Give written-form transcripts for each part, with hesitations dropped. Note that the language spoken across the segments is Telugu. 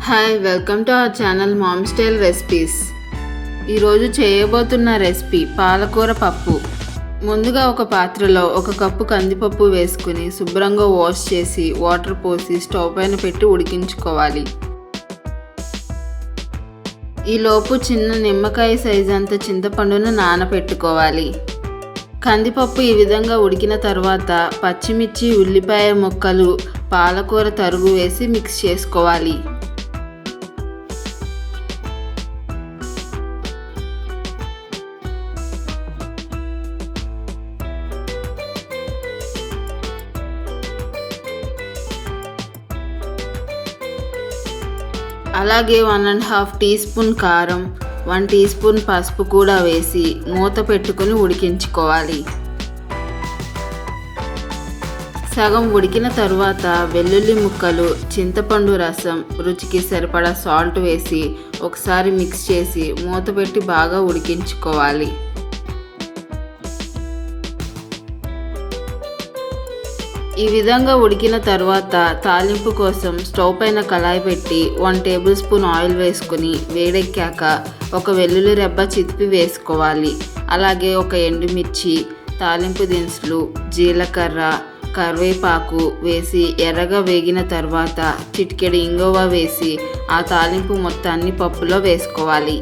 Hi, welcome to our channel ma'am style recipes. ఈరోజు చేయబోతున్న రెసిపీ పాలకూర పప్పు. ముందుగా ఒక పాత్రలో 1 కప్పు కందిపప్పు వేసుకుని శుభ్రంగా వాష్ చేసి వాటర్ పోసి స్టవ్ పైన పెట్టి ఉడికించుకోవాలి. ఈలోపు చిన్న నిమ్మకాయ సైజు అంత చింతపండును నానబెట్టుకోవాలి. కందిపప్పు ఈ విధంగా ఉడికిన తర్వాత పచ్చిమిర్చి, ఉల్లిపాయ ముక్కలు, పాలకూర తరుగు వేసి మిక్స్ చేసుకోవాలి. అలాగే 1.5 టీ స్పూన్ కారం, 1 టీ స్పూన్ పసుపు కూడా వేసి మూత పెట్టుకుని ఉడికించుకోవాలి. సగం ఉడికిన తరువాత వెల్లుల్లి ముక్కలు, చింతపండు రసం, రుచికి సరిపడా సాల్ట్ వేసి ఒకసారి మిక్స్ చేసి మూత పెట్టి బాగా ఉడికించుకోవాలి. ఈ విధంగా ఉడికిన తర్వాత తాలింపు కోసం స్టవ్ పైన కళాయి పెట్టి 1 టేబుల్ స్పూన్ ఆయిల్ వేసుకుని వేడెక్కాక ఒక వెల్లుల్లి రెబ్బ చితిపి వేసుకోవాలి. అలాగే ఒక ఎండుమిర్చి, తాలింపు దినుసులు, జీలకర్ర, కరివేపాకు వేసి ఎర్రగా వేగిన తర్వాత చిటికెడు ఇంగువ వేసి ఆ తాలింపు మొత్తాన్ని పప్పులో వేసుకోవాలి.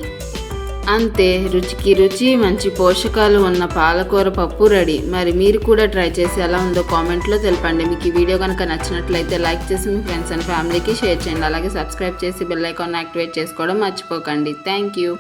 అంతే, రుచికి రుచి, మంచి పోషకాలు ఉన్న పాలకూర పప్పు రెడీ. మరి మీరు కూడా ట్రై చేసి ఎలా ఉందో కామెంట్లో తెలపండి. మీకు ఈ వీడియో కనుక నచ్చినట్లయితే లైక్ చేసి మీ ఫ్రెండ్స్ అండ్ ఫ్యామిలీకి షేర్ చేయండి. అలాగే సబ్స్క్రైబ్ చేసి బెల్ ఐకాన్ యాక్టివేట్ చేసుకోవడం మర్చిపోకండి. Thank you.